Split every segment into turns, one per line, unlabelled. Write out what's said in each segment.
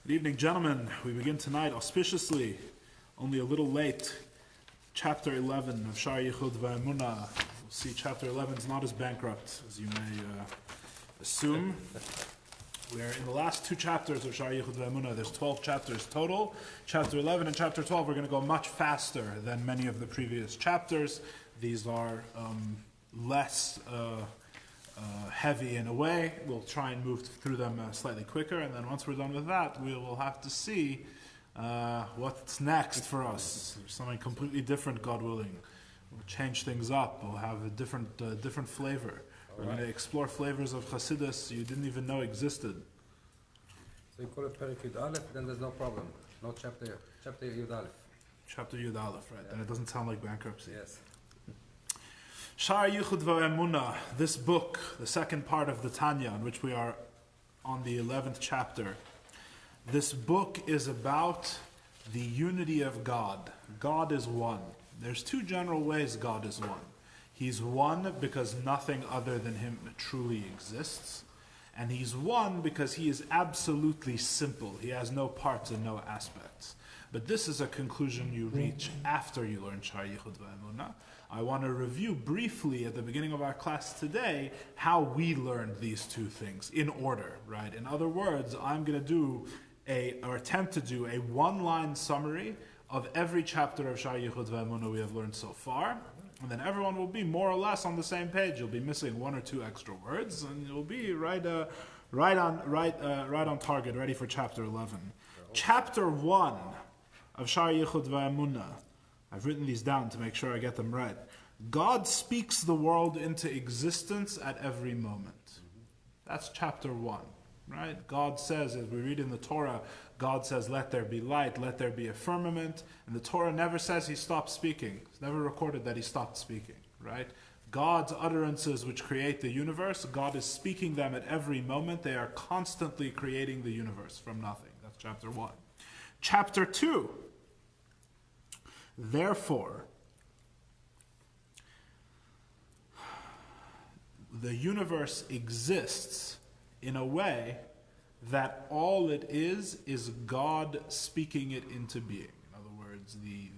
Good evening, gentlemen. We begin tonight auspiciously, only a little late, chapter 11 of Shaar HaYichud v'Emunah. We'll see chapter 11 is not as bankrupt as you may assume. We're in the last two chapters of Shaar HaYichud v'Emunah. There's 12 chapters total. Chapter 11 and chapter 12 we're going to go much faster than many of the previous chapters. These are less heavy in a way. We'll try and move through them slightly quicker, and then once we're done with that, we will have to see what's next for us. Something completely different, God willing. We'll change things up. We'll have a different flavor. We're going to explore flavors of Chassidus you didn't even know existed.
So you call it Perik Yud Aleph, then there's no problem. No chapter Yud Aleph.
Chapter Yud Aleph, right?
Yeah.
Then it doesn't sound like bankruptcy.
Yes.
Shaar HaYichud v'Emunah, this book, the second part of the Tanya, in which we are on the 11th chapter. This book is about the unity of God. God is one. There's two general ways God is one. He's one because nothing other than Him truly exists. And He's one because He is absolutely simple. He has no parts and no aspects. But this is a conclusion you reach after you learn Shaar HaYichud v'Emunah. I want to review briefly at the beginning of our class today how we learned these two things in order, right? In other words, I'm going to do attempt to do a one-line summary of every chapter of Shaar HaYichud v'Emunah we have learned so far, and then everyone will be more or less on the same page. You'll be missing one or two extra words, and you'll be right on target, ready for chapter 11. Chapter 1 of Shaar HaYichud v'Emunah. I've written these down to make sure I get them right. God speaks the world into existence at every moment. That's chapter 1, right? God says, as we read in the Torah, God says, let there be light, let there be a firmament. And the Torah never says He stopped speaking. It's never recorded that He stopped speaking, right? God's utterances which create the universe, God is speaking them at every moment. They are constantly creating the universe from nothing. That's chapter 1. Chapter 2. Therefore, the universe exists in a way that all it is God speaking it into being. In other words, the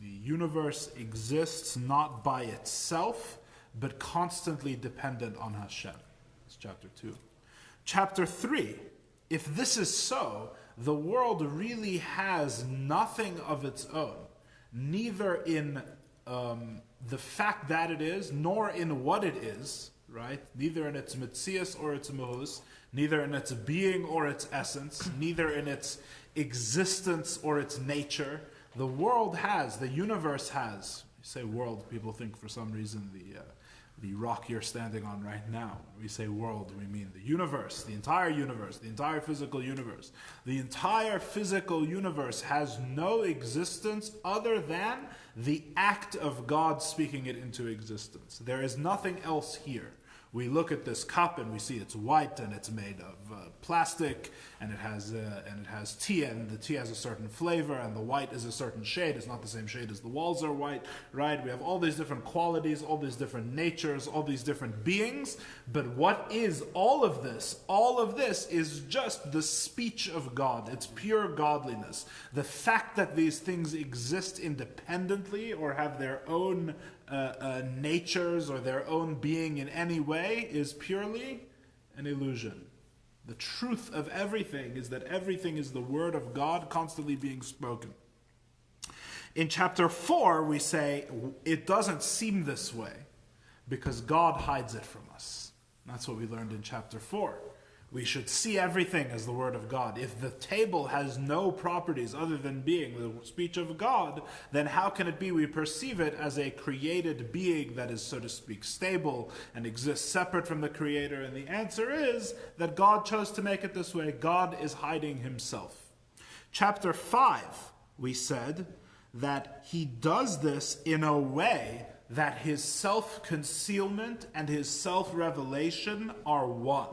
universe exists not by itself, but constantly dependent on Hashem. That's chapter 2. Chapter 3, if this is so, the world really has nothing of its own, neither in the fact that it is, nor in what it is, right? Neither in its mitzias or its mohus, neither in its being or its essence, neither in its existence or its nature. The world has, the universe has. You say world, people think for some reason the rock you're standing on right now. When we say world, we mean the universe, the entire physical universe. The entire physical universe has no existence other than the act of God speaking it into existence. There is nothing else here. We look at this cup and we see it's white and it's made of plastic and it has tea, and the tea has a certain flavor and the white is a certain shade. It's not the same shade as the walls are white, right? We have all these different qualities, all these different natures, all these different beings. But what is all of this? All of this is just the speech of God. It's pure godliness. The fact that these things exist independently or have their own natures or their own being in any way is purely an illusion. The truth of everything is that everything is the word of God constantly being spoken. In chapter 4, we say it doesn't seem this way because God hides it from us. That's what we learned in chapter 4. We should see everything as the word of God. If the table has no properties other than being the speech of God, then how can it be we perceive it as a created being that is, so to speak, stable and exists separate from the Creator? And the answer is that God chose to make it this way. God is hiding Himself. Chapter 5, we said that He does this in a way that His self-concealment and His self-revelation are one.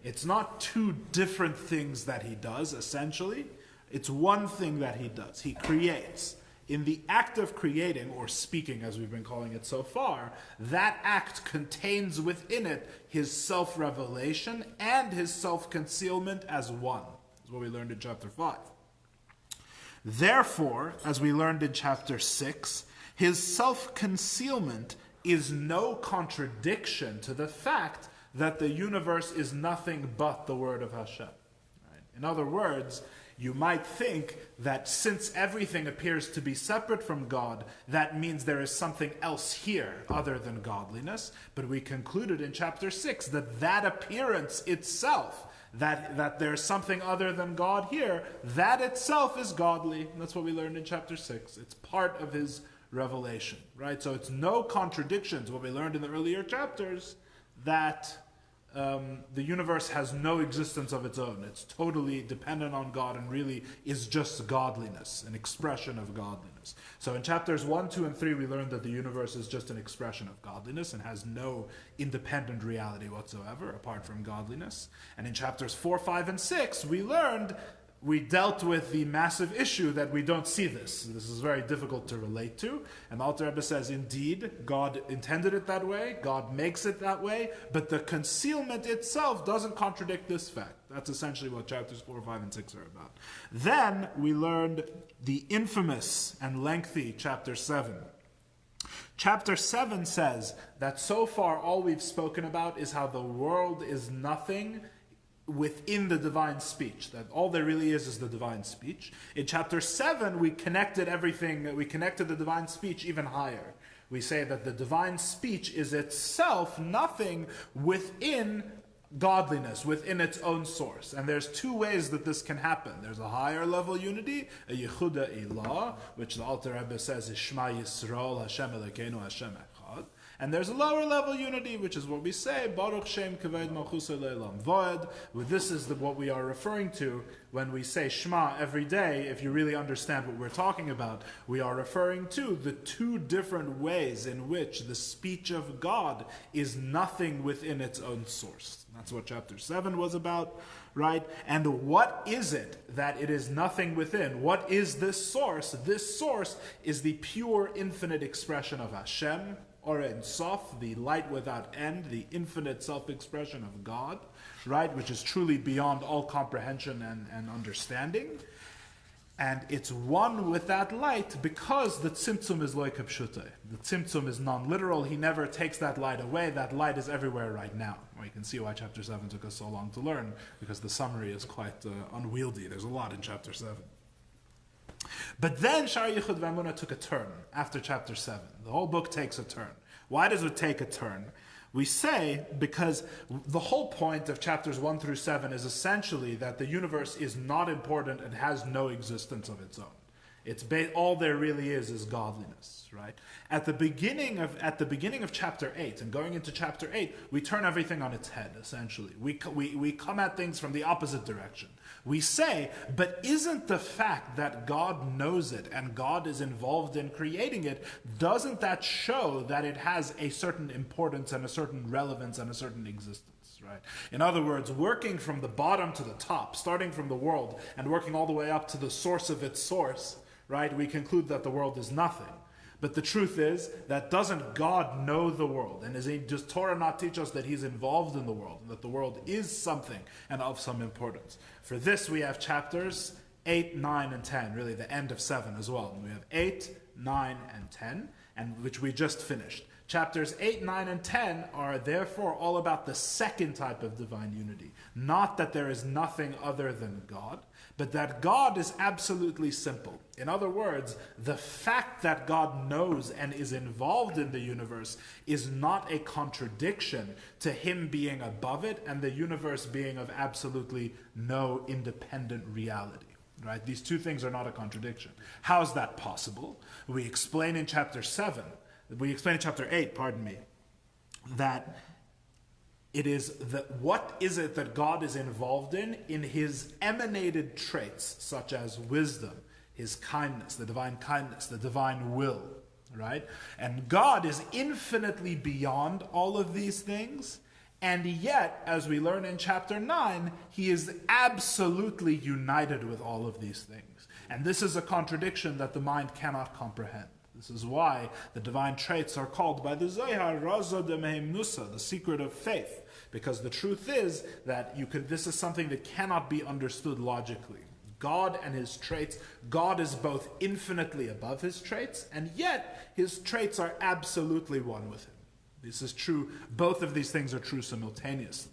It's not two different things that He does, essentially. It's one thing that He does. He creates. In the act of creating, or speaking as we've been calling it so far, that act contains within it His self-revelation and His self-concealment as one. That's what we learned in chapter 5. Therefore, as we learned in chapter 6, his self-concealment is no contradiction to the fact that the universe is nothing but the word of Hashem. Right? In other words, you might think that since everything appears to be separate from God, that means there is something else here other than godliness. But we concluded in chapter 6 that that appearance itself, that there's something other than God here, that itself is godly. And that's what we learned in chapter 6. It's part of his revelation, right? So it's no contradiction to what we learned in the earlier chapters, that the universe has no existence of its own. It's totally dependent on God and really is just godliness, an expression of godliness. So in chapters 1, 2, and 3, we learned that the universe is just an expression of godliness and has no independent reality whatsoever apart from godliness. And in chapters 4, 5, and 6, we dealt with the massive issue that we don't see this. This is very difficult to relate to. And Alter Rebbe says, indeed, God intended it that way, God makes it that way, but the concealment itself doesn't contradict this fact. That's essentially what chapters 4, 5, and 6 are about. Then we learned the infamous and lengthy chapter 7. Chapter 7 says that so far all we've spoken about is how the world is nothing within the divine speech, that all there really is the divine speech. In chapter 7, we connected the divine speech even higher. We say that the divine speech is itself nothing within godliness, within its own source. And there's two ways that this can happen. There's a higher level unity, a Yehuda Ilah, which the Alter Rebbe says is Shema Yisrael, Hashem Elokeinu, Hashem Echad. And there's a lower level unity, which is what we say, Baruch Shem Kavod Malchusay Le'olam Voed. This is what we are referring to when we say Shema every day. If you really understand what we're talking about, we are referring to the two different ways in which the speech of God is nothing within its own source. That's what chapter 7 was about, right? And what is it that it is nothing within? What is this source? This source is the pure infinite expression of Hashem, or Ein Sof, the light without end, the infinite self-expression of God, right, which is truly beyond all comprehension and understanding. And it's one with that light because the tzimtzum is loy kapshute. The tzimtzum is non-literal. He never takes that light away. That light is everywhere right now. Well, you can see why chapter 7 took us so long to learn, because the summary is quite unwieldy. There's a lot in chapter 7. But then Shaar HaYichud v'Emunah took a turn after chapter 7. The whole book takes a turn. Why does it take a turn? We say because the whole point of chapters 1 through 7 is essentially that the universe is not important and has no existence of its own. All there really is godliness, right? At the beginning of chapter 8 and going into chapter 8, we turn everything on its head, essentially. We come at things from the opposite direction. We say, but isn't the fact that God knows it and God is involved in creating it, doesn't that show that it has a certain importance and a certain relevance and a certain existence, right? In other words, working from the bottom to the top, starting from the world and working all the way up to the source of its source, right, we conclude that the world is nothing. But the truth is that doesn't God know the world? And does Torah not teach us that he's involved in the world, and that the world is something and of some importance? For this we have chapters 8, 9, and 10, really the end of 7 as well. And we have 8, 9, and 10, and which we just finished. Chapters 8, 9, and 10 are therefore all about the second type of divine unity. Not that there is nothing other than God, but that God is absolutely simple. In other words, the fact that God knows and is involved in the universe is not a contradiction to him being above it and the universe being of absolutely no independent reality. Right? These two things are not a contradiction. How is that possible? We explain in chapter 8, that it is what is it that God is involved in his emanated traits, such as wisdom, his kindness, the divine will, right? And God is infinitely beyond all of these things, and yet, as we learn in chapter 9, he is absolutely united with all of these things. And this is a contradiction that the mind cannot comprehend. This is why the divine traits are called by the Zohar Raza de Mehemnusa, the secret of faith, Because the truth is that this is something that cannot be understood logically. God and his traits, God is both infinitely above his traits, and yet his traits are absolutely one with him. This is true, both of these things are true simultaneously.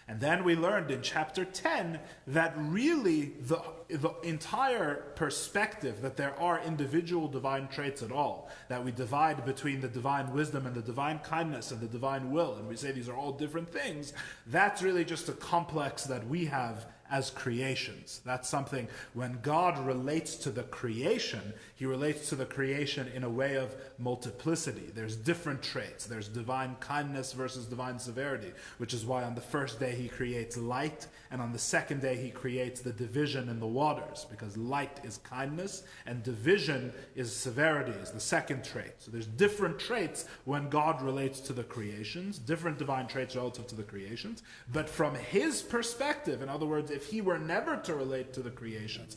And then we learned in chapter 10 that really the entire perspective that there are individual divine traits at all, that we divide between the divine wisdom and the divine kindness and the divine will, and we say these are all different things, that's really just a complex that we have as creations. That's something, when God relates to the creation, he relates to the creation in a way of multiplicity. There's different traits. There's divine kindness versus divine severity, which is why on the first day he creates light, and on the second day he creates the division in the waters, because light is kindness and division is severity, is the second trait. So there's different traits when God relates to the creations, different divine traits relative to the creations, but from his perspective, in other words, if he were never to relate to the creations,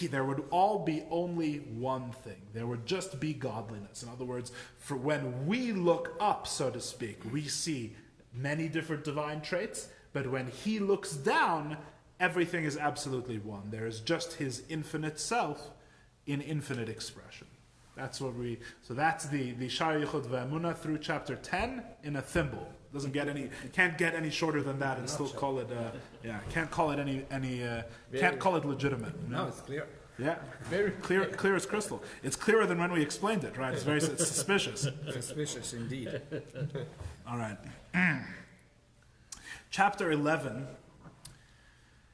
there would all be only one thing. There would just be godliness. In other words, for when we look up, so to speak, we see many different divine traits, but when he looks down, everything is absolutely one. There is just his infinite self in infinite expression. That's what so that's the Shaar HaYichud ve'emunah through chapter 10 in a thimble. Can't get any shorter than that and still call it, can't call it can't call it legitimate.
No, it's clear.
Yeah, very clear as crystal. It's clearer than when we explained it, right? It's suspicious.
Suspicious indeed.
All right. Chapter 11.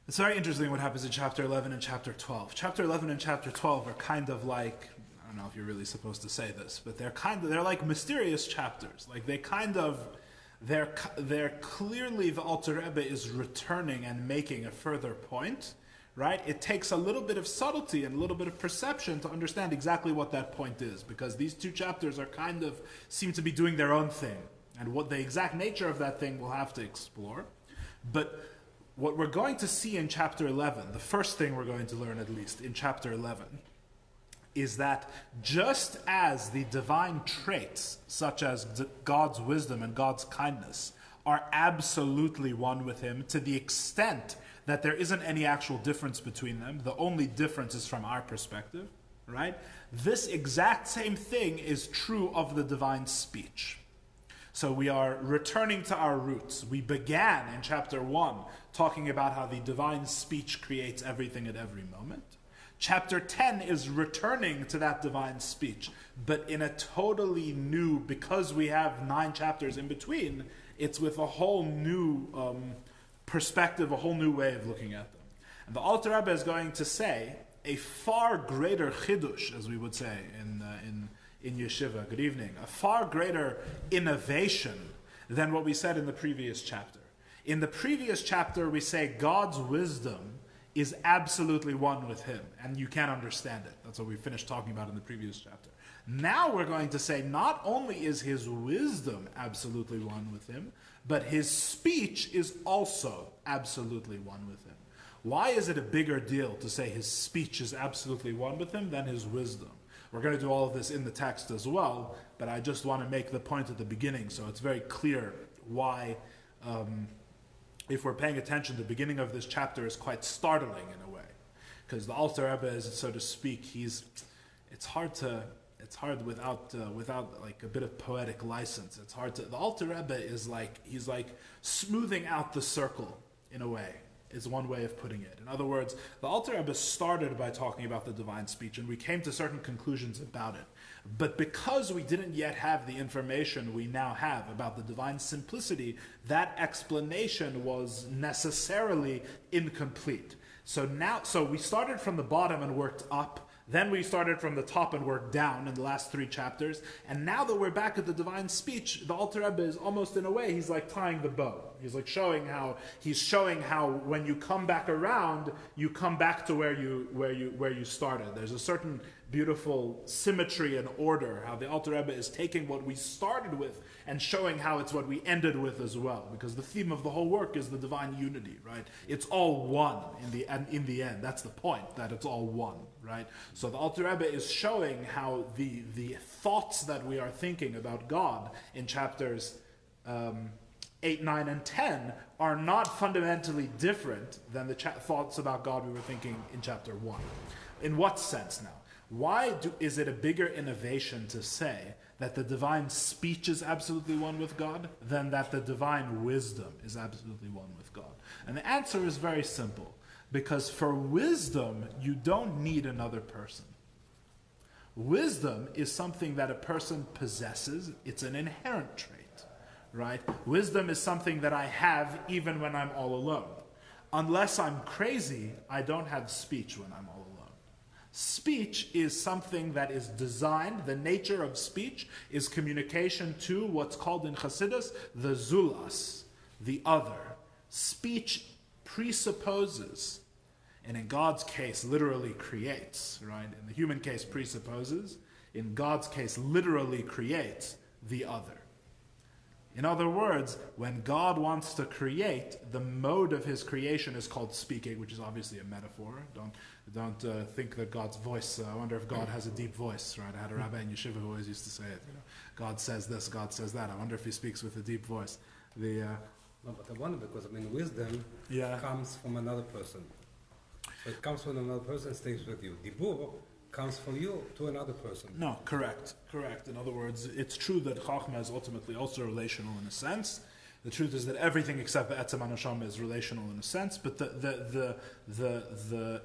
It's very interesting what happens in chapter 11 and chapter 12. Chapter 11 and chapter 12 are kind of like, I don't know if you're really supposed to say this, but they're like mysterious chapters. Like they're clearly, the Alter Rebbe is returning and making a further point, right? It takes a little bit of subtlety and a little bit of perception to understand exactly what that point is, because these two chapters are seem to be doing their own thing. And what the exact nature of that thing we'll have to explore. But what we're going to see in chapter 11, the first thing we're going to learn at least in chapter 11, is that just as the divine traits, such as God's wisdom and God's kindness, are absolutely one with him to the extent that there isn't any actual difference between them, the only difference is from our perspective, right? This exact same thing is true of the divine speech. So we are returning to our roots. We began in chapter 1 talking about how the divine speech creates everything at every moment. Chapter 10 is returning to that divine speech, but in a totally new, because we have 9 chapters in between, it's with a whole new perspective, a whole new way of looking at them. And the Alter Rebbe is going to say a far greater chidush, as we would say in yeshiva, good evening, a far greater innovation than what we said in the previous chapter. In the previous chapter, we say God's wisdom is absolutely one with him, and you can't understand it. That's what we finished talking about in the previous chapter. Now we're going to say not only is his wisdom absolutely one with him, but his speech is also absolutely one with him. Why is it a bigger deal to say his speech is absolutely one with him than his wisdom? We're going to do all of this in the text as well, but I just want to make the point at the beginning so it's very clear why, if we're paying attention, the beginning of this chapter is quite startling in a way. Because the Alter Rebbe is, so to speak, it's hard without like a bit of poetic license. The Alter Rebbe is he's like smoothing out the circle in a way. Is one way of putting it. In other words, the Alter Rebbe started by talking about the divine speech, and we came to certain conclusions about it. But because we didn't yet have the information we now have about the divine simplicity, that explanation was necessarily incomplete. So we started from the bottom and worked up. Then we started from the top and worked down in the last 3 chapters. And now that we're back at the divine speech, the Alter Rebbe is almost, in a way, he's like tying the bow. He's showing how when you come back around, you come back to where you started. There's a certain beautiful symmetry and order, how the Alter Rebbe is taking what we started with and showing how it's what we ended with as well. Because the theme of the whole work is the divine unity, right? It's all one in the end. That's the point, that it's all one, right? So the Alter Rebbe is showing how the thoughts that we are thinking about God in chapters 8, 9, and 10 are not fundamentally different than the thoughts about God we were thinking in chapter 1. In what sense now? Why is it a bigger innovation to say that the divine speech is absolutely one with God than that the divine wisdom is absolutely one with God? And the answer is very simple. Because for wisdom, you don't need another person. Wisdom is something that a person possesses. It's an inherent trait, right? Wisdom is something that I have even when I'm all alone. Unless I'm crazy, I don't have speech when I'm all alone. Speech is something that is designed, the nature of speech is communication to what's called in Chassidus, the zulas, the other. Speech presupposes, and in God's case literally creates, right? In the human case presupposes, in God's case literally creates the other. In other words, when God wants to create, the mode of his creation is called speaking, which is obviously a metaphor. Don't think that God's voice, I wonder if God has a deep voice, right? I had a rabbi in yeshiva who always used to say it, God says this, God says that. I wonder if he speaks with a deep voice.
No, but I wonder because, wisdom comes from another person. So it comes from another person, stays with you. Dibur comes from you to another person.
No, correct. In other words, it's true that Chachma is ultimately also relational in a sense. The truth is that everything except the Etzem HaNeshama is relational in a sense, but the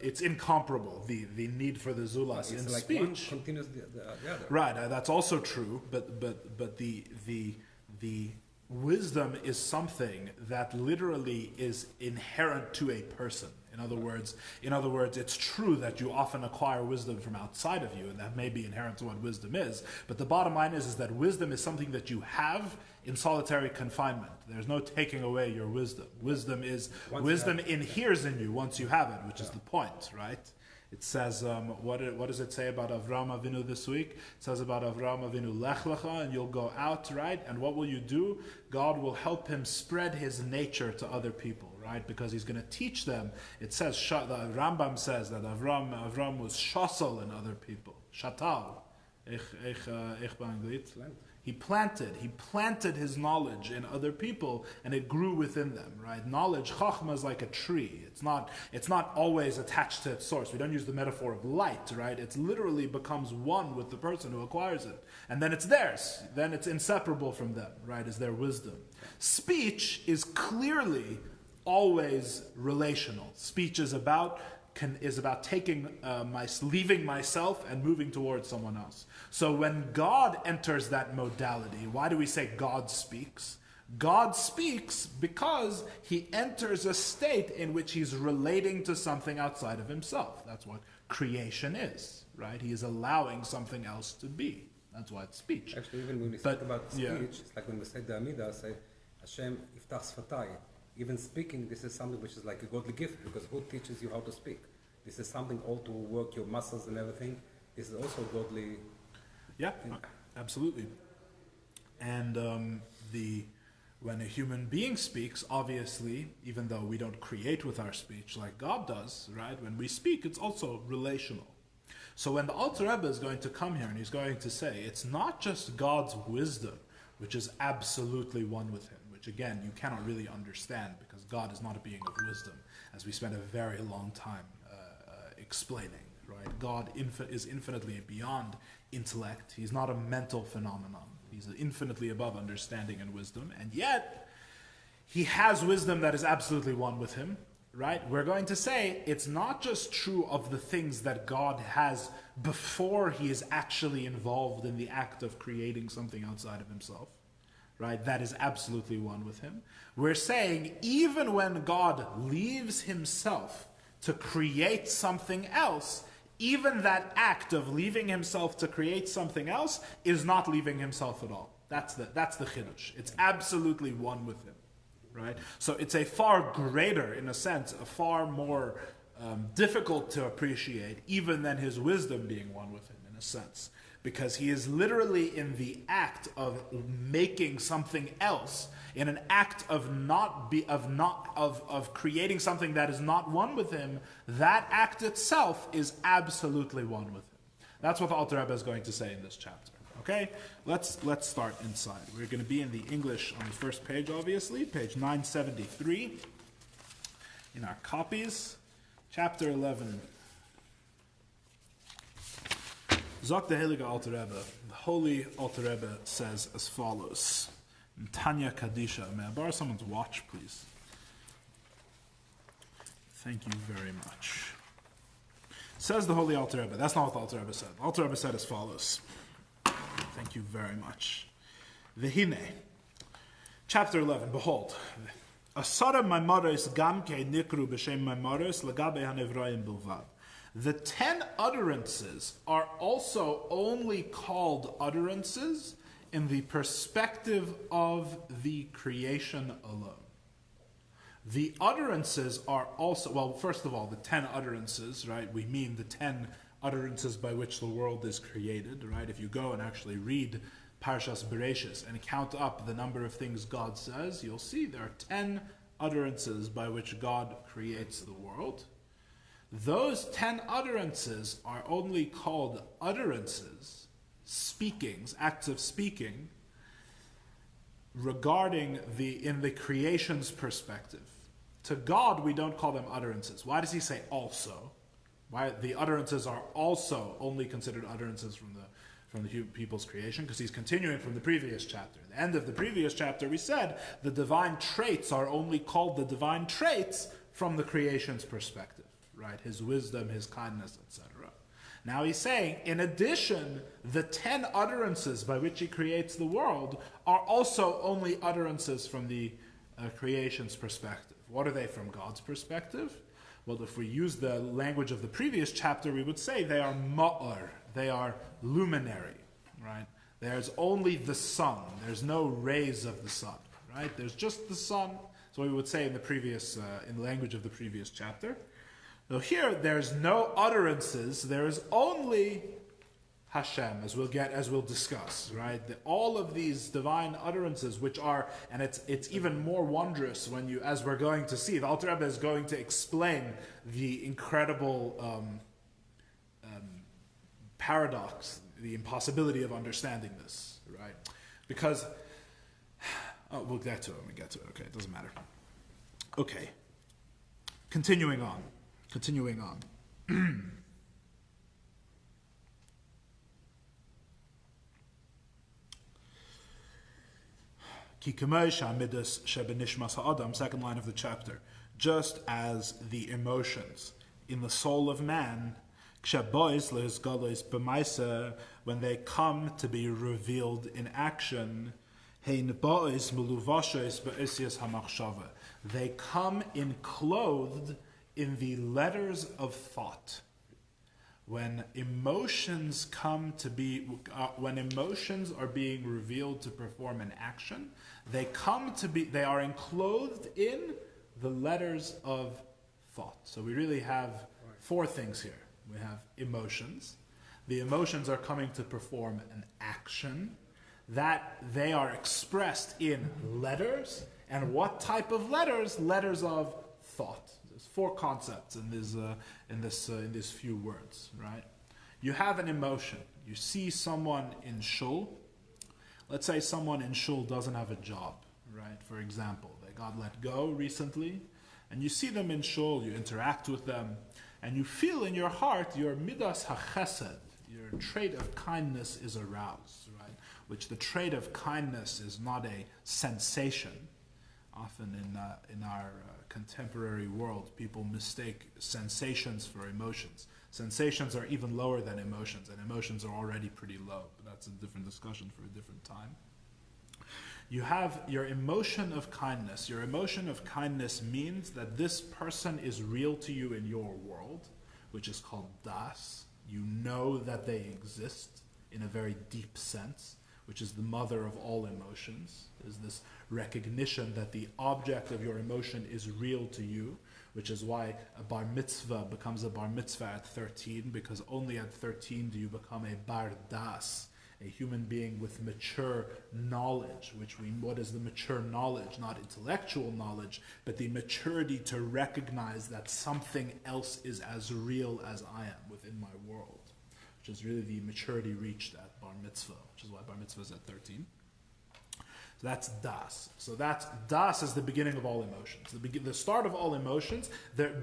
it's incomparable. The need for the zulas in
like
speech
one continues the other.
Right, that's also true. But the wisdom is something that literally is inherent to a person. In other words, it's true that you often acquire wisdom from outside of you, and that may be inherent to what wisdom is. But the bottom line is that wisdom is something that you have in solitary confinement. There's no taking away your wisdom. Wisdom inheres in you once you have it, which is the point, right? It says, what does it say about Avraham Avinu this week? It says about Avraham Avinu, Lech Lecha, and you'll go out, right? And what will you do? God will help him spread his nature to other people, right? Because he's going to teach them. It says, the Rambam says that Avram was shasal in other people. Shatal. Ich ba'anglit. He planted his knowledge in other people, and it grew within them, right? Knowledge, chachma, is like a tree. It's not always attached to its source. We don't use the metaphor of light, right? It literally becomes one with the person who acquires it. And then it's theirs. Then it's inseparable from them, right? Is their wisdom. Speech is clearly always relational. Speech is about leaving myself and moving towards someone else. So when God enters that modality, why do we say God speaks? God speaks because he enters a state in which he's relating to something outside of himself. That's what creation is, right? He is allowing something else to be. That's why it's speech.
Actually, even when we speak about speech, it's like when we say the Amidah, say, Hashem iftach sfatai. Even speaking, this is something which is like a godly gift, because who teaches you how to speak? This is something all to work your muscles and everything. This is also godly.
Yeah, absolutely. And when a human being speaks, obviously, even though we don't create with our speech like God does, right? When we speak, it's also relational. So when the Alter Rebbe is going to come here and he's going to say, it's not just God's wisdom, which is absolutely one with him, which again, you cannot really understand because God is not a being of wisdom, as we spent a very long time explaining, right? God is infinitely beyond intellect. He's not a mental phenomenon. He's infinitely above understanding and wisdom, and yet he has wisdom that is absolutely one with him, right? We're going to say it's not just true of the things that God has before he is actually involved in the act of creating something outside of himself, right? That is absolutely one with him. We're saying even when God leaves himself to create something else, even that act of leaving himself to create something else is not leaving himself at all. That's the chidush. It's absolutely one with him, right? So it's a far greater, in a sense, a far more difficult to appreciate, even than his wisdom being one with him, in a sense, because he is literally in the act of making something else, in an act of creating something that is not one with him. That act itself is absolutely one with him. That's what the Alter Rebbe is going to say in this chapter. Okay, let's start inside. We're going to be in the English on the first page, obviously, page 973 in our copies, chapter 11. Zok the Heilige Alter Rebbe, the Holy Alter Rebbe says as follows. In Tanya Kadisha, may I borrow someone's watch, please? Thank you very much. Says the Holy Alter Rebbe. That's not what the Alter Rebbe said. The Alter Rebbe said as follows. Thank you very much. Vehine, chapter 11. Behold, Asara Maimaros Gamke Nikru B'Shem Maimaros Lagabe HaNevrayim Bilvad. The 10 utterances are also only called utterances in the perspective of the creation alone. The utterances are also, well, first of all, the 10 utterances, right? We mean the 10 utterances by which the world is created, right? If you go and actually read Parshas Bereshis and count up the number of things God says, you'll see there are 10 utterances by which God creates the world. Those 10 utterances are only called utterances, speakings, acts of speaking, regarding in the creation's perspective. To God, we don't call them utterances. Why does he say also? Why the utterances are also only considered utterances from the people's creation? Because he's continuing from the previous chapter. At the end of the previous chapter, we said the divine traits are only called the divine traits from the creation's perspective, right? His wisdom, his kindness, etc. Now he's saying, in addition, the 10 utterances by which he creates the world are also only utterances from the creation's perspective. What are they from God's perspective? Well, if we use the language of the previous chapter, we would say they are ma'or, they are luminary, right? There's only the sun. There's no rays of the sun, right? There's just the sun. So we would say in the language of the previous chapter. So here, there's no utterances. There is only Hashem, as we'll discuss, right? All of these divine utterances, which are, and it's even more wondrous when as we're going to see, the Alter Rebbe is going to explain the incredible paradox, the impossibility of understanding this, right? Because, we'll get to it when we get to it. Okay, it doesn't matter. Okay, continuing on. Second line of the chapter. Just as the emotions in the soul of man, when they come to be revealed in action, they come clothed in the letters of thought. When emotions are being revealed to perform an action, they are enclosed in the letters of thought. So we really have 4 things here. We have emotions. The emotions are coming to perform an action, that they are expressed in letters. And what type of letters? Letters of thought. There's 4 concepts in these few words, right? You have an emotion. You see someone in shul. Let's say someone in shul doesn't have a job, right? For example, they got let go recently, and you see them in shul. You interact with them, and you feel in your heart your midas hachesed, your trait of kindness is aroused, right? Which the trait of kindness is not a sensation. Often in our contemporary world, people mistake sensations for emotions. Sensations are even lower than emotions, and emotions are already pretty low. But that's a different discussion for a different time. You have your emotion of kindness. Your emotion of kindness means that this person is real to you in your world, which is called das. You know that they exist in a very deep sense, which is the mother of all emotions. Is this recognition that the object of your emotion is real to you, which is why a bar mitzvah becomes a bar mitzvah at 13, because only at 13 do you become a bar das, a human being with mature knowledge. What is the mature knowledge? Not intellectual knowledge, but the maturity to recognize that something else is as real as I am within my world, which which is really the maturity reached at bar mitzvah, which is why bar mitzvah is at 13. So that's das. So that's das is the beginning of all emotions. The start of all emotions.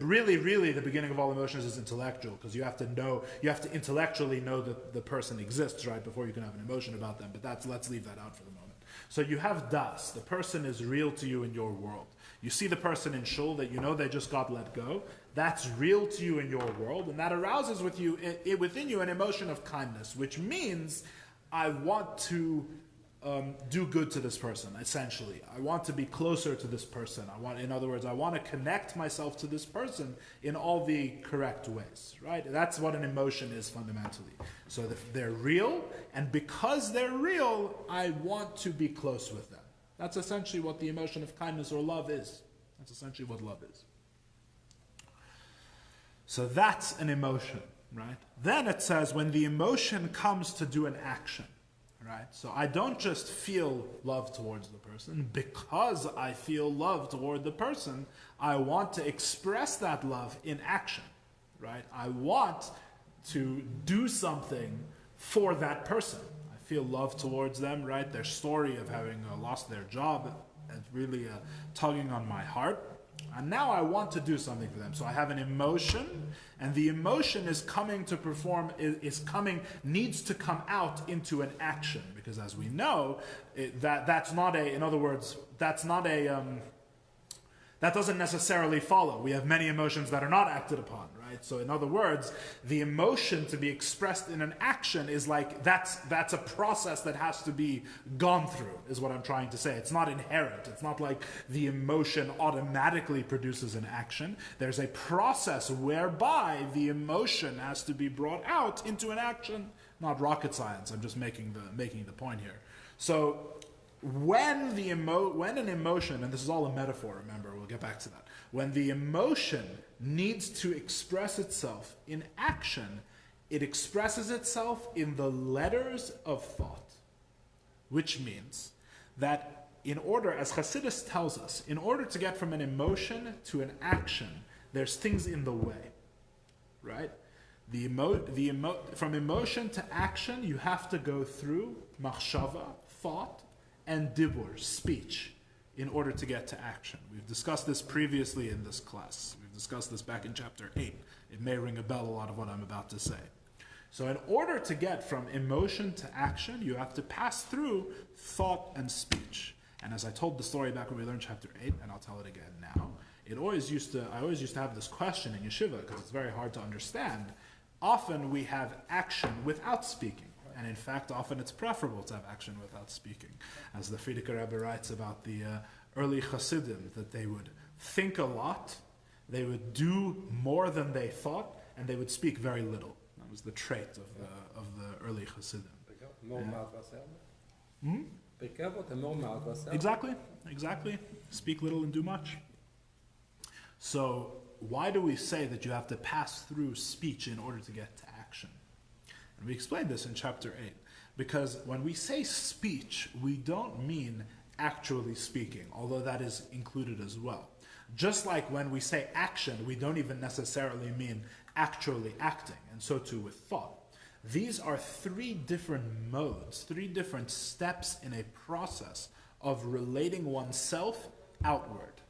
Really, the beginning of all emotions is intellectual, because you have to intellectually know that the person exists, right, before you can have an emotion about them. But let's leave that out for the moment. So you have das. The person is real to you in your world. You see the person in shul that you know they just got let go. That's real to you in your world, and that arouses within you an emotion of kindness, which means I want to do good to this person, essentially. I want to be closer to this person. In other words, I want to connect myself to this person in all the correct ways, right? That's what an emotion is fundamentally. So they're real, and because they're real, I want to be close with them. That's essentially what the emotion of kindness or love is. That's essentially what love is. So that's an emotion, right? Then it says when the emotion comes to do an action, right? So I don't just feel love towards the person. Because I feel love toward the person, I want to express that love in action, right? I want to do something for that person. I feel love towards them, right? Their story of having lost their job is really tugging on my heart. And now I want to do something for them. So I have an emotion, and the emotion is coming to perform, needs to come out into an action. Because as we know, that doesn't necessarily follow. We have many emotions that are not acted upon, right? So in other words, the emotion to be expressed in an action is like, that's a process that has to be gone through, is what I'm trying to say. It's not inherent. It's not like the emotion automatically produces an action. There's a process whereby the emotion has to be brought out into an action. Not rocket science. I'm just making the point here. So when an emotion, and this is all a metaphor, remember, we'll get back to that. When the emotion needs to express itself in action, it expresses itself in the letters of thought. Which means that in order, as Chassidus tells us, in order to get from an emotion to an action, there's things in the way, right? From emotion to action, you have to go through machshava, thought, and dibur, speech, in order to get to action. We've discussed this previously in this class. We've discussed this back in chapter 8. It may ring a bell, a lot of what I'm about to say. So in order to get from emotion to action, you have to pass through thought and speech. And as I told the story back when we learned chapter 8, and I'll tell it again now, I always used to have this question in yeshiva, because it's very hard to understand. Often we have action without speaking. And in fact, often it's preferable to have action without speaking. As the Frierdiker Rebbe writes about the early Chassidim, that they would think a lot, they would do more than they thought, and they would speak very little. That was the trait of the early Chassidim. Exactly. Speak little and do much. So why do we say that you have to pass through speech in order to get to action? And we explained this in chapter 8. Because when we say speech, we don't mean actually speaking, although that is included as well. Just like when we say action, we don't even necessarily mean actually acting, and so too with thought. These are three different modes, three different steps in a process of relating oneself outward.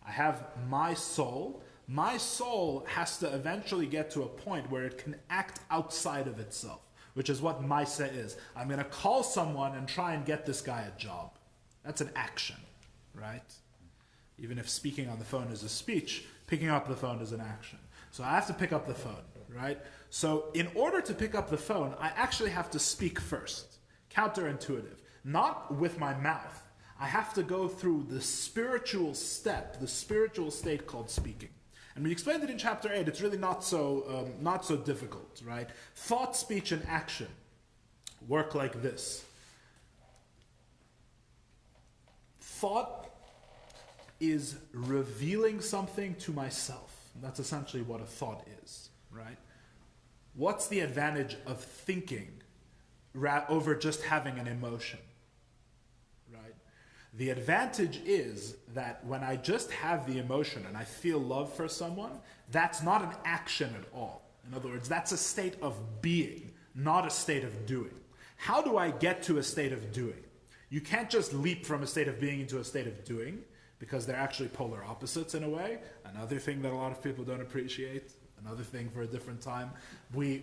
I have my soul. My soul has to eventually get to a point where it can act outside of itself, which is what maisa is. I'm going to call someone and try and get this guy a job. That's an action, right? Even if speaking on the phone is a speech, picking up the phone is an action. So I have to pick up the phone, right? So in order to pick up the phone, I actually have to speak first. Counterintuitive. Not with my mouth. I have to go through the spiritual step, the spiritual state called speaking. And we explained it in chapter 8. It's really not so difficult, right? Thought, speech, and action work like this. Thought is revealing something to myself. That's essentially what a thought is, right? What's the advantage of thinking over just having an emotion, right? The advantage is that when I just have the emotion and I feel love for someone, that's not an action at all. In other words, that's a state of being. not a state of doing. How do I get to a state of doing? You can't just leap from a state of being into a state of doing, because they're actually polar opposites in a way. Another thing that a lot of people don't appreciate, another thing for a different time. We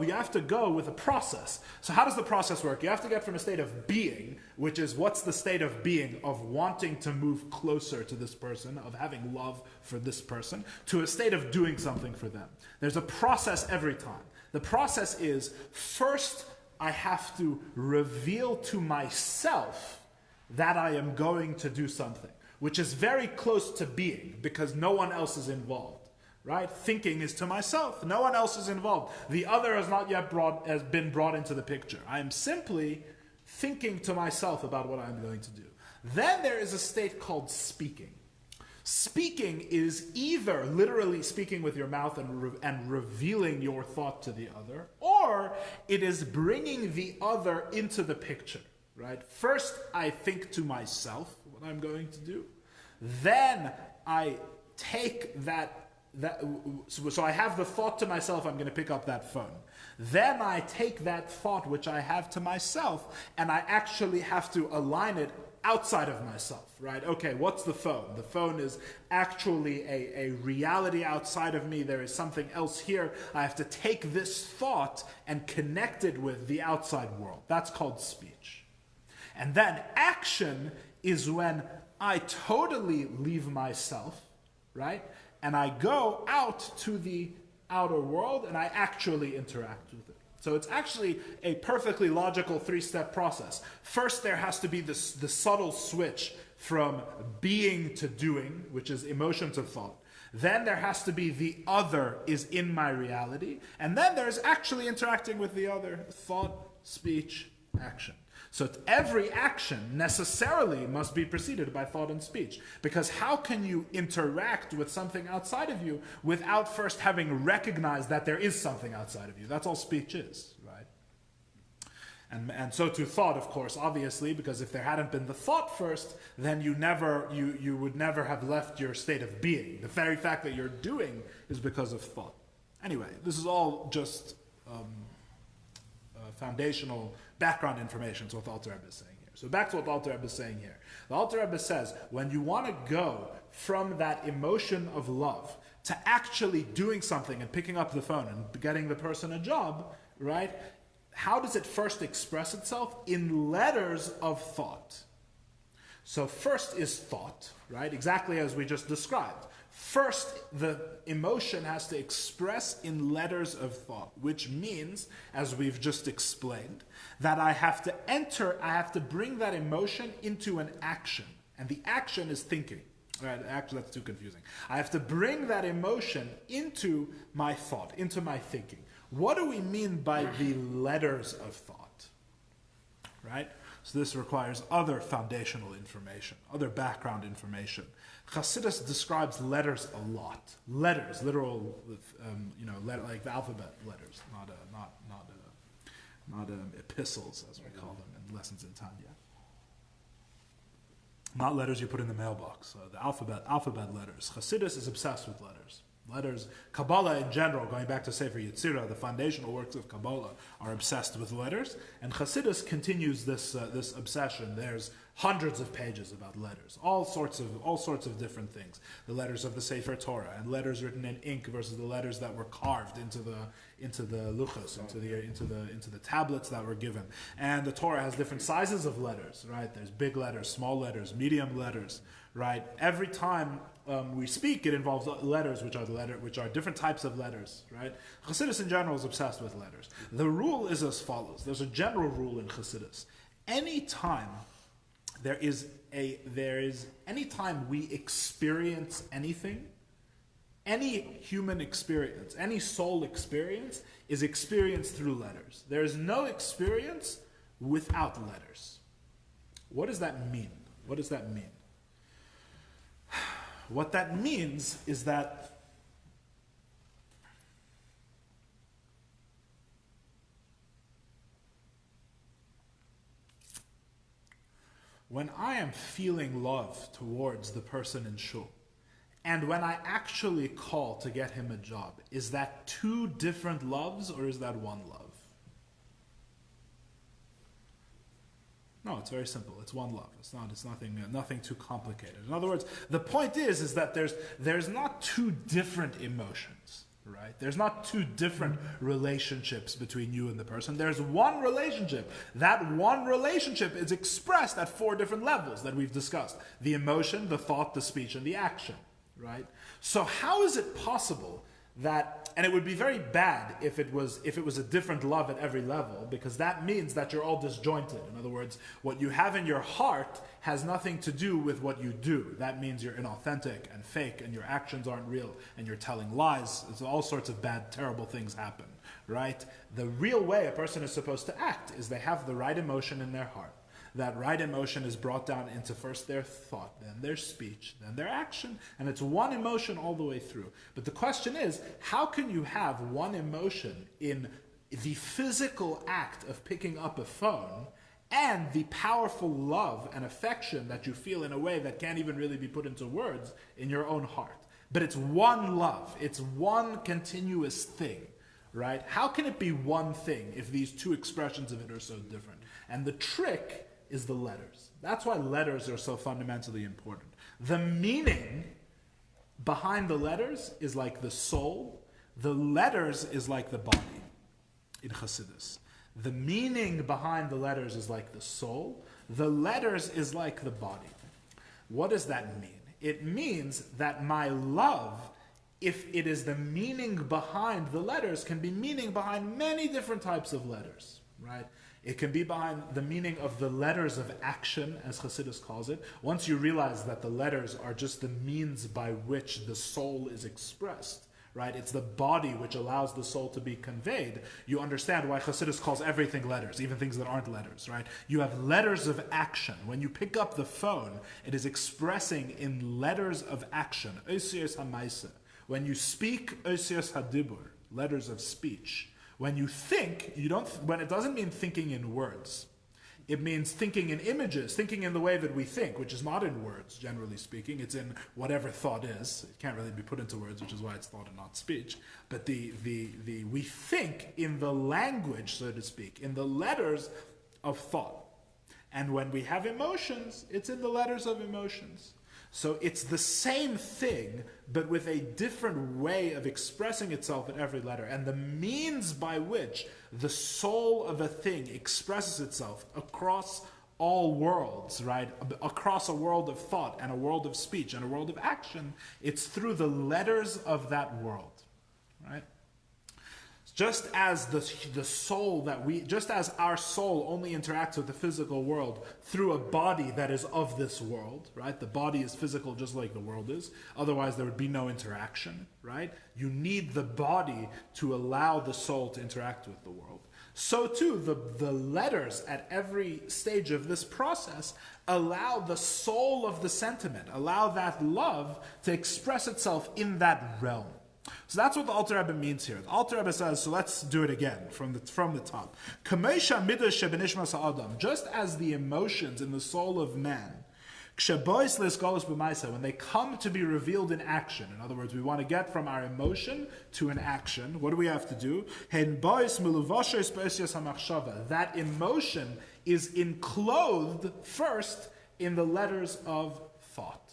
have to go with a process. So how does the process work? You have to get from a state of being, which is what's the state of being, of wanting to move closer to this person, of having love for this person, to a state of doing something for them. There's a process every time. The process is, first I have to reveal to myself that I am going to do something, which is very close to being, because no one else is involved. Right? Thinking is to myself. No one else is involved. The other has not yet been brought into the picture. I am simply thinking to myself about what I'm going to do. Then there is a state called speaking. Speaking is either literally speaking with your mouth and revealing your thought to the other, or it is bringing the other into the picture. Right? First, I think to myself what I'm going to do. Then I take so I have the thought to myself, I'm going to pick up that phone. Then I take that thought which I have to myself, and I actually have to align it outside of myself, right? Okay, what's the phone? The phone is actually a reality outside of me. There is something else here. I have to take this thought and connect it with the outside world. That's called speech. And then action is when I totally leave myself, right? And I go out to the outer world and I actually interact with it. So it's actually a perfectly logical three-step process. First, there has to be the subtle switch from being to doing, which is emotion to thought. Then there has to be the other is in my reality. And then there's actually interacting with the other, thought, speech, action. So every action necessarily must be preceded by thought and speech. Because how can you interact with something outside of you without first having recognized that there is something outside of you? That's all speech is, right? And so to thought, of course, obviously, because if there hadn't been the thought first, then you would never have left your state of being. The very fact that you're doing is because of thought. Anyway, this is all just foundational background information to what the Alter Rebbe is saying here. So back to what the Alter Rebbe is saying here. The Alter Rebbe says, when you want to go from that emotion of love to actually doing something and picking up the phone and getting the person a job, right? How does it first express itself? In letters of thought. So first is thought, right? Exactly as we just described. First, the emotion has to express in letters of thought, which means, as we've just explained, that I have to bring that emotion into an action. And the action is thinking. Right? Actually, that's too confusing. I have to bring that emotion into my thought, into my thinking. What do we mean by the letters of thought? Right? So this requires other foundational information, other background information. Chassidus describes letters a lot. Letters, literal, like the alphabet letters, not epistles as we call them in lessons in Tanya. Not letters you put in the mailbox. The alphabet letters. Chassidus is obsessed with letters. Letters, Kabbalah in general, going back to Sefer Yetzirah, the foundational works of Kabbalah are obsessed with letters, and Chassidus continues this obsession. There's hundreds of pages about letters, all sorts of different things. The letters of the Sefer Torah, and letters written in ink versus the letters that were carved into the luchos, into the tablets that were given. And the Torah has different sizes of letters, right? There's big letters, small letters, medium letters, right? Every time we speak, it involves letters, which are different types of letters, right? Chassidus in general is obsessed with letters. The rule is as follows. There's a general rule in Chassidus. Anytime we experience anything, any human experience, any soul experience is experienced through letters. There is no experience without letters. What does that mean? What does that mean? What that means is that when I am feeling love towards the person in shul, and when I actually call to get him a job, is that two different loves or is that one love? No, it's very simple. It's one love. It's nothing too complicated. In other words, the point is that there's not two different emotions, right? There's not two different relationships between you and the person. There's one relationship. That one relationship is expressed at 4 different levels that we've discussed: the emotion, the thought, the speech, and the action, right? So how is it possible that, and it would be very bad if it was a different love at every level, because that means that you're all disjointed. In other words, what you have in your heart has nothing to do with what you do. That means you're inauthentic and fake, and your actions aren't real, and you're telling lies. It's all sorts of bad, terrible things happen, right? The real way a person is supposed to act is they have the right emotion in their heart. That right emotion is brought down into first their thought, then their speech, then their action, and it's one emotion all the way through. But the question is, how can you have one emotion in the physical act of picking up a phone and the powerful love and affection that you feel in a way that can't even really be put into words in your own heart? But it's one love, it's one continuous thing, right? How can it be one thing if these two expressions of it are so different? And the trick is the letters. That's why letters are so fundamentally important. The meaning behind the letters is like the soul. The letters is like the body in Chassidus. The meaning behind the letters is like the soul. The letters is like the body. What does that mean? It means that my love, if it is the meaning behind the letters, can be meaning behind many different types of letters, right? It can be behind the meaning of the letters of action, as Chassidus calls it. Once you realize that the letters are just the means by which the soul is expressed, right? It's the body which allows the soul to be conveyed. You understand why Chassidus calls everything letters, even things that aren't letters, right? You have letters of action. When you pick up the phone, it is expressing in letters of action. Oisios hamaisa. When you speak, oisios hadibur, letters of speech. When you think, when it doesn't mean thinking in words. It means thinking in images, thinking in the way that we think, which is not in words, generally speaking. It's in whatever thought is. It can't really be put into words, which is why it's thought and not speech. But we think in the language, so to speak, in the letters of thought. And when we have emotions, it's in the letters of emotions. So it's the same thing, but with a different way of expressing itself in every letter. And the means by which the soul of a thing expresses itself across all worlds, right? Across a world of thought and a world of speech and a world of action, it's through the letters of that world, right? Just as just as our soul only interacts with the physical world through a body that is of this world, right? The body is physical just like the world is. Otherwise, there would be no interaction, right? You need the body to allow the soul to interact with the world. So too, the letters at every stage of this process allow the soul of the sentiment, allow that love to express itself in that realm. So that's what the Alter Rebbe means here. The Alter Rebbe says, so let's do it again from the top. Just as the emotions in the soul of man, when they come to be revealed in action, in other words, we want to get from our emotion to an action, what do we have to do? That emotion is enclosed first in the letters of thought,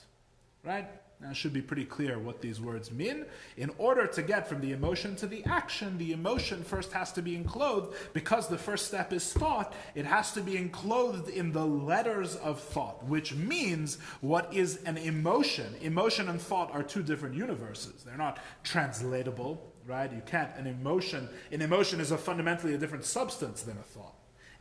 right? Now, it should be pretty clear what these words mean. In order to get from the emotion to the action, the emotion first has to be enclosed, because the first step is thought, it has to be enclosed in the letters of thought, which means what is an emotion? Emotion and thought are two different universes. They're not translatable, right? You can't, an emotion is fundamentally a different substance than a thought.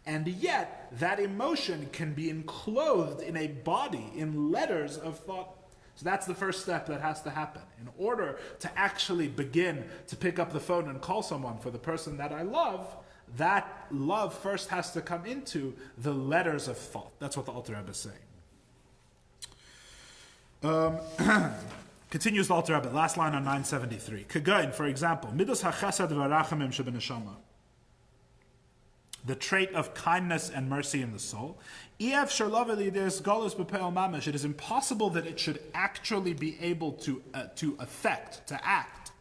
And yet, that emotion can be enclosed in a body, in letters of thought. So that's the first step that has to happen. In order to actually begin to pick up the phone and call someone for the person that I love, that love first has to come into the letters of thought. That's what the Alter Rebbe is saying. Continues the Alter Rebbe, last line on 973. Kagain, for example, midas hachesed v'rachamim shebeneshama, the trait of kindness and mercy in the soul. It is impossible that it should actually be able to affect, to act.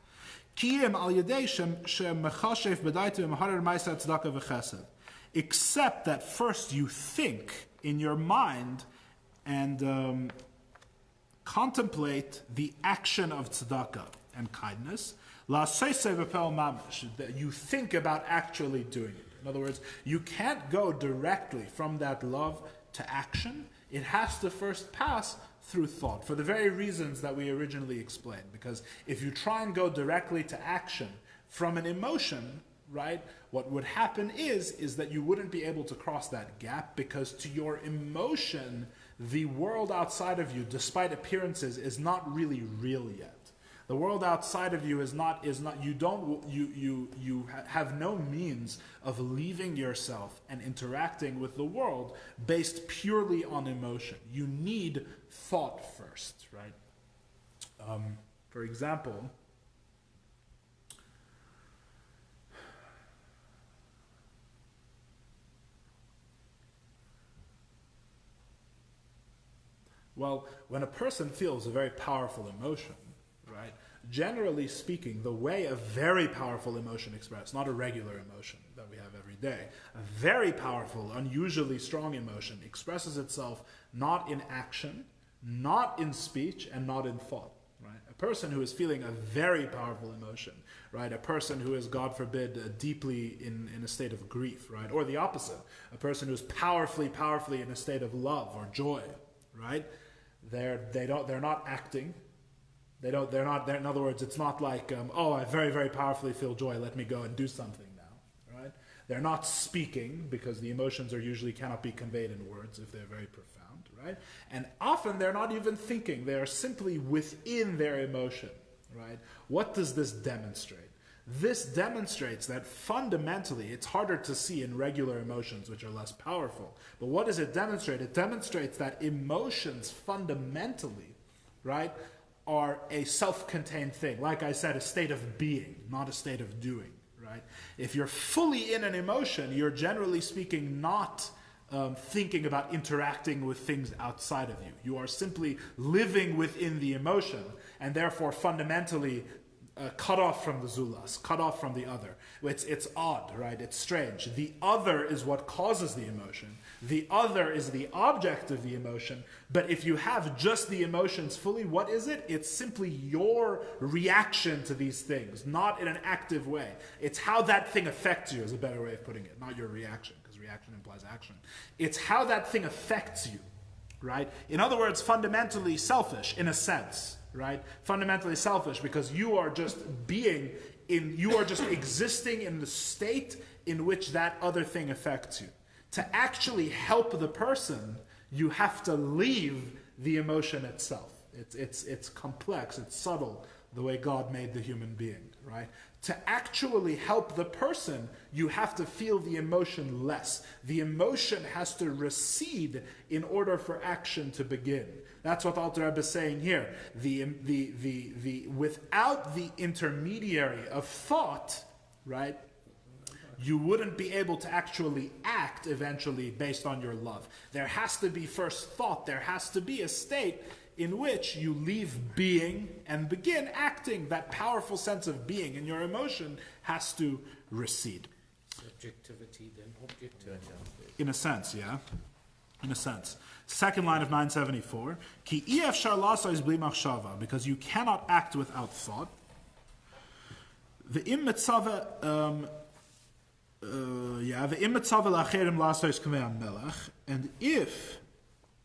Except that first you think in your mind and contemplate the action of tzedakah and kindness, that you think about actually doing it. In other words, you can't go directly from that love to action. It has to first pass through thought, for the very reasons that we originally explained. Because if you try and go directly to action from an emotion, right, what would happen is that you wouldn't be able to cross that gap, because to your emotion, the world outside of you, despite appearances, is not really real yet. The world outside of you is not you have no means of leaving yourself and interacting with the world based purely on emotion. You need thought first, right? For example, well, when a person feels a very powerful emotion, right? Generally speaking, the way a very powerful emotion expressed, not a regular emotion that we have every day, a very powerful, unusually strong emotion expresses itself not in action, not in speech, and not in thought. Right? A person who is feeling a very powerful emotion, right? A person who is, God forbid, deeply in a state of grief, right? Or the opposite, a person who is powerfully in a state of love or joy, right? They're not acting. In other words, it's not like, I very, very powerfully feel joy, let me go and do something now, right? They're not speaking, because the emotions usually cannot be conveyed in words if they're very profound, right? And often they're not even thinking, they are simply within their emotion, right? What does this demonstrate? This demonstrates that fundamentally, it's harder to see in regular emotions, which are less powerful, but what does it demonstrate? It demonstrates that emotions fundamentally, right, are a self-contained thing. Like I said, a state of being, not a state of doing, right? If you're fully in an emotion, you're generally speaking not thinking about interacting with things outside of you. You are simply living within the emotion, and therefore fundamentally cut off from the zulas, cut off from the other. It's odd, right? It's strange. The other is what causes the emotion. The other is the object of the emotion. But if you have just the emotions fully, what is it? It's simply your reaction to these things, not in an active way. It's how that thing affects you, is a better way of putting it, not your reaction, because reaction implies action. It's how that thing affects you, right? In other words, fundamentally selfish, in a sense. Right? Fundamentally selfish, because you are just existing in the state in which that other thing affects you. To actually help the person, you have to leave the emotion itself. It's complex, it's subtle, the way God made the human being, right? To actually help the person, you have to feel the emotion less. The emotion has to recede in order for action to begin. That's what Alter Rebbe is saying here. Without the intermediary of thought, right, you wouldn't be able to actually act eventually based on your love. There has to be first thought. There has to be a state in which you leave being and begin acting. That powerful sense of being in your emotion has to recede.
Subjectivity, then objectivity.
In a sense, yeah. In a sense. Second line of 974. Ki efshar la'asos bli machshava, because you cannot act without thought. Ve'im mitzava la'acherim la'asos k'mei melech, and if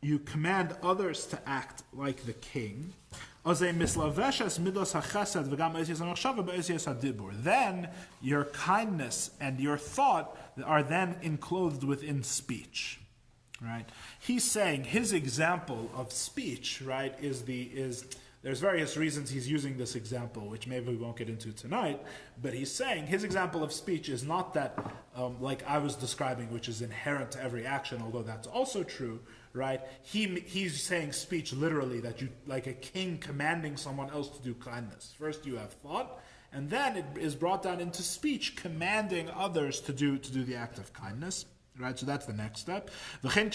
you command others to act like the king, then your kindness and your thought are then enclosed within speech. Right? He's saying his example of speech, right, is there's various reasons he's using this example, which maybe we won't get into tonight, but he's saying his example of speech is not that, like I was describing, which is inherent to every action, although that's also true, right? He's saying speech literally, that you, like a king commanding someone else to do kindness. First you have thought, and then it is brought down into speech, commanding others to do the act of kindness. Right, so that's the next step. And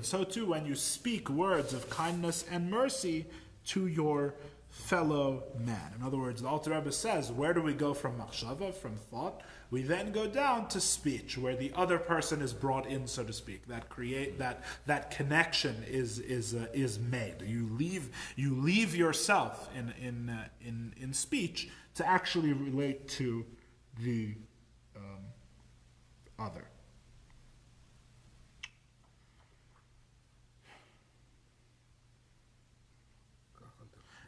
so too, when you speak words of kindness and mercy to your fellow man. In other words, the Alter Rebbe says, where do we go from machshava, from thought? We then go down to speech, where the other person is brought in, so to speak. That connection is made. You leave yourself in speech to actually relate to the other.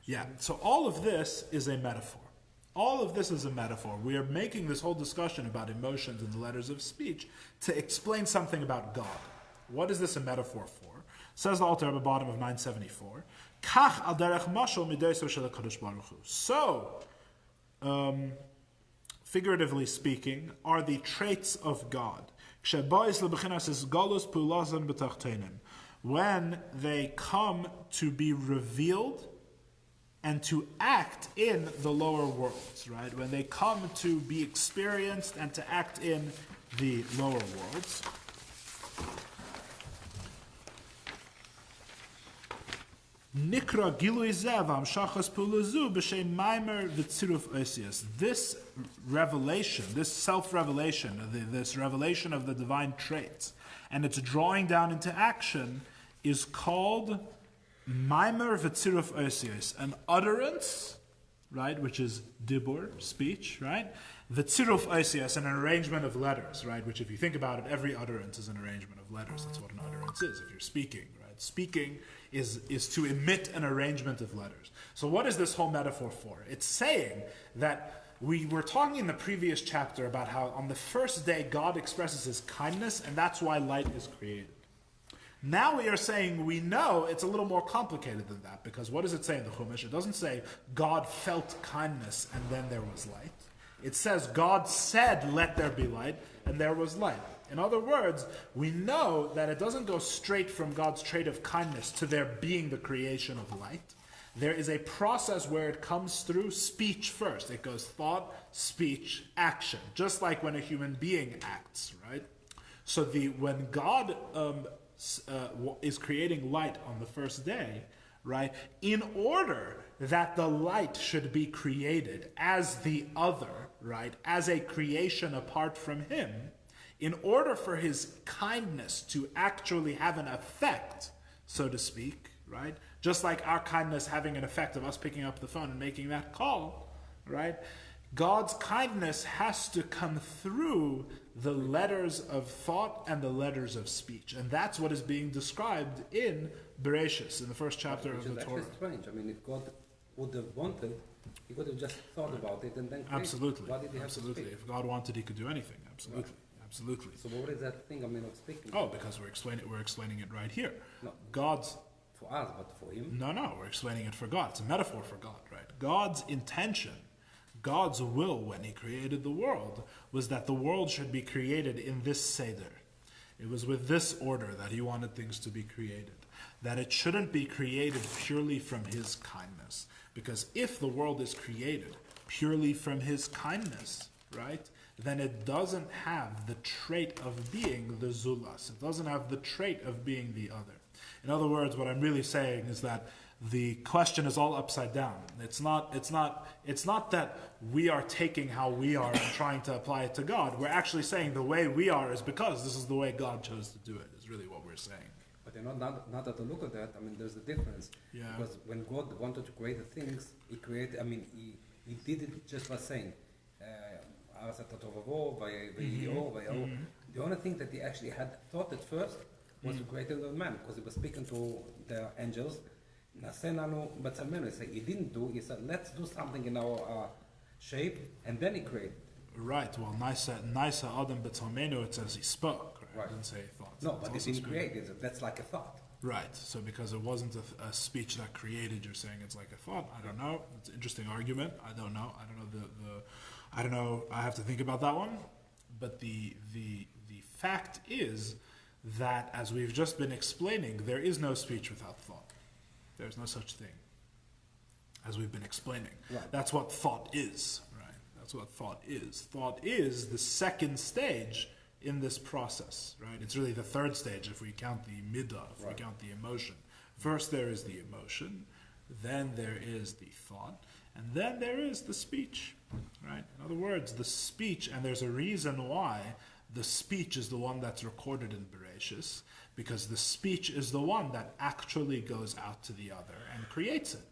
Yeah, so all of this is a metaphor. All of this is a metaphor. We are making this whole discussion about emotions and the letters of speech to explain something about God. What is this a metaphor for? Says the Alter Rebbe, bottom of 974. Kach al derech mashal mideiso shel HaKadosh Baruch Hu. So, figuratively speaking, are the traits of God. When they come to be revealed and to act in the lower worlds, right? When they come to be experienced and to act in the lower worlds. Nikra gilui zev amshachas pulazu b'shem maimer v'tziruf osius. This revelation, this self-revelation, this revelation of the divine traits, and its drawing down into action, is called Maimer v'tziruf osios, an utterance, right, which is dibur, speech, right? V'tziruf osios, an arrangement of letters, right? Which, if you think about it, every utterance is an arrangement of letters. That's what an utterance is. If you're speaking, right? Speaking is to emit an arrangement of letters. So, what is this whole metaphor for? It's saying that we were talking in the previous chapter about how on the first day God expresses His kindness, and that's why light is created. Now we are saying we know it's a little more complicated than that, because what does it say in the Chumash? It doesn't say God felt kindness and then there was light. It says God said, let there be light, and there was light. In other words, we know that it doesn't go straight from God's trait of kindness to there being the creation of light. There is a process where it comes through speech first. It goes thought, speech, action, just like when a human being acts, right? So when God is creating light on the first day, right, in order that the light should be created as the other, right, as a creation apart from Him, in order for His kindness to actually have an effect, so to speak, right, just like our kindness having an effect of us picking up the phone and making that call, right, God's kindness has to come through the letters of thought and the letters of speech. And that's what is being described in Bereshis, in the first chapter of the Torah.
Which is actually strange. I mean, if God would have wanted, He could have just thought about it and then created.
Absolutely.
Why did He have
Absolutely.
to speak?
If God wanted, He could do anything. Absolutely.
Right.
Absolutely.
So what is that thing, of speaking?
Oh, because we're explaining it right here.
No.
God's...
For us, but for Him?
No, we're explaining it for God. It's a metaphor for God, right? God's intention, God's will when He created the world, was that the world should be created in this Seder. It was with this order that He wanted things to be created. That it shouldn't be created purely from His kindness. Because if the world is created purely from His kindness, right, then it doesn't have the trait of being the zulas. It doesn't have the trait of being the other. In other words, what I'm really saying is that the question is all upside down. It's not that we are taking how we are and trying to apply it to God. We're actually saying the way we are is because this is the way God chose to do it, is really what we're saying.
But not that I look at that, I mean, there's a difference.
Yeah.
Because when God wanted to create the things, He created, I mean, He did it just by saying, the only thing that He actually had thought at first was to create another man, because He was speaking to the angels. He said, He didn't do, He said, let's do something in our shape, and then He created.
Right, well, Naisa Adam B'Tzalmenu, it says He spoke, right? It didn't say He thought.
No, but He didn't create it, that's like a thought.
Right, so because it wasn't a speech that created, you're saying it's like a thought. I don't know. It's an interesting argument. I don't know. I don't know. I have to think about that one. But the fact is that, as we've just been explaining, there is no speech without thought. There's no such thing, as we've been explaining.
Right.
That's what thought is, right? That's what thought is. Thought is the second stage in this process, right? It's really the third stage if we count the midah, if we count the emotion. First there is the emotion, then there is the thought, and then there is the speech, right? In other words, the speech, and there's a reason why the speech is the one that's recorded in Bereshis, because the speech is the one that actually goes out to the other and creates it,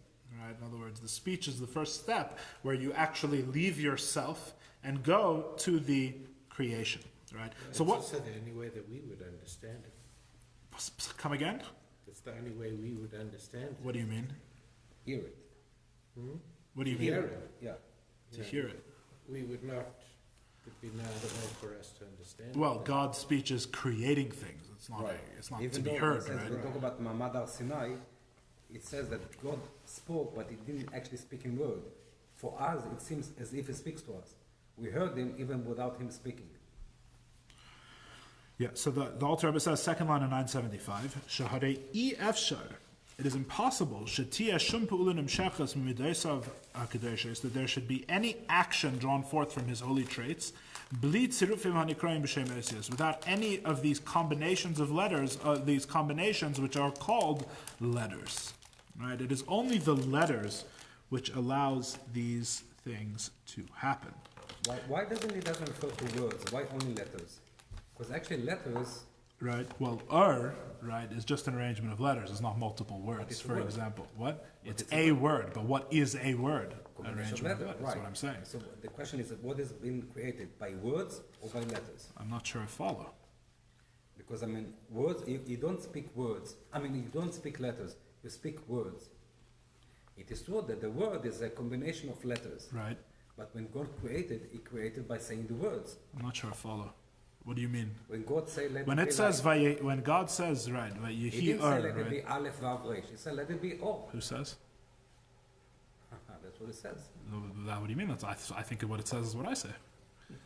right? In other words, the speech is the first step where you actually leave yourself and go to the creation, right?
Yeah,
so
it's
what?
also the only way that we would understand it.
Come again?
It's the only way we would understand it.
What do you mean?
Hear it.
What do you
Hear
mean?
it.
Yeah.
To hear it.
We would not. It would be no other way for us to understand.
Well,
it.
God's speech is creating things. It's not.
Right.
It's not
Even
to be
though
heard,
it says,
right?
we talk about Mamad Har Sinai, it says that God spoke, but He didn't actually speak in word. For us, it seems as if He speaks to us. We heard Him even without Him speaking.
Yeah. So the Alter Rebbe says, second line of 975, Shaharei efshar. It is impossible that there should be any action drawn forth from his holy traits without any of these combinations of letters, these combinations which are called letters. Right? It is only the letters which allows these things to happen.
Why doesn't He doesn't refer to words? Why only letters? Because actually letters...
Right. Well, right, is just an arrangement of letters. It's not multiple words. For example, what? It's a word. But what is a word? An arrangement of letters.
Right.
That's what I'm saying.
So the question is, what is being created by words or by letters?
I'm not sure I follow.
Because I mean, words. You don't speak words. I mean, you don't speak letters. You speak words. It is true that the word is a combination of letters.
Right.
But when God created, He created by saying the words.
I'm not sure I follow. What do you mean?
When God say let
When
it
it
be
says
like,
when God says right,
He
Yehi
didn't say let it
right?
be Aleph Vav Resh. He said let it be O.
Who says?
That's what it says.
What do you mean? That's I think what it says is what I say. It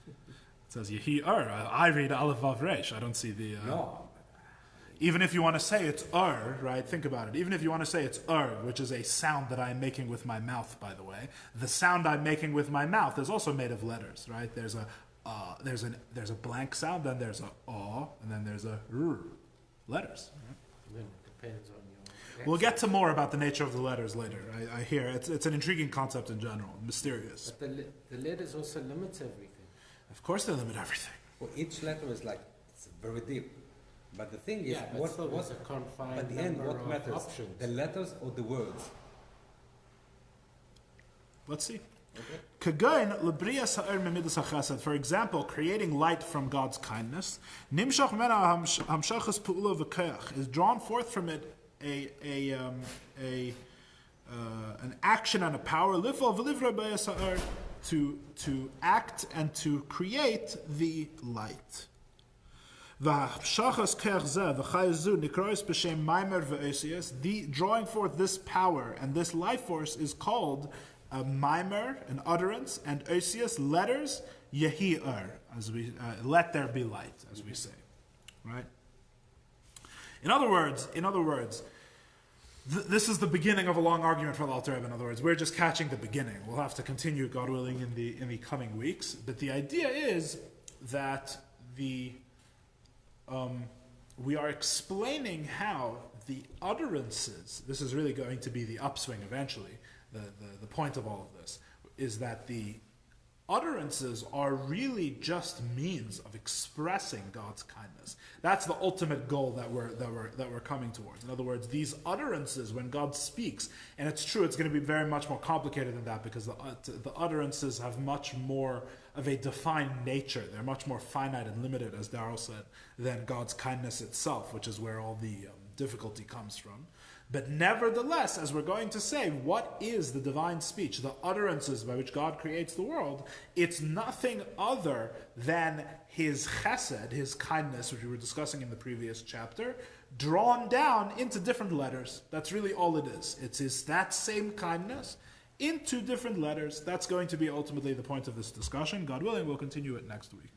says Yehi I read Aleph Vav Resh. I don't see the.
No.
Even if you want to say it's right? Think about it. Even if you want to say it's which is a sound that I'm making with my mouth, by the way, the sound I'm making with my mouth is also made of letters, right? There's a blank sound, then there's a and then there's a letters. Right?
Then it depends on your.
We'll get to more about the nature of the letters later. I hear it's an intriguing concept in general, mysterious.
But the letters also limit everything.
Of course, they limit everything.
Well, each letter is like it's very deep. But the thing is,
but still there's a confined
at the end,
number
what
of
matters?
options.
The letters or the words?
Let's see.
Okay.
For example, creating light from God's kindness, is drawn forth from it an action and a power to act and to create the light. The drawing forth this power and this life force is called a mimer, an utterance, and osius, letters, yehi as we let there be light, as we say, right? In other words, this is the beginning of a long argument for the Alter Rebbe. In other words, we're just catching the beginning. We'll have to continue, God willing, in the coming weeks. But the idea is that we are explaining how the utterances. This is really going to be the upswing eventually. The point of all of this is that the utterances are really just means of expressing God's kindness. That's the ultimate goal that we're coming towards. In other words, these utterances, when God speaks, and it's true, it's going to be very much more complicated than that because the utterances have much more of a defined nature. They're much more finite and limited, as Darrell said, than God's kindness itself, which is where all the difficulty comes from. But nevertheless, as we're going to say, what is the divine speech, the utterances by which God creates the world? It's nothing other than His chesed, His kindness, which we were discussing in the previous chapter, drawn down into different letters. That's really all it is. It's that same kindness into different letters. That's going to be ultimately the point of this discussion. God willing, we'll continue it next week.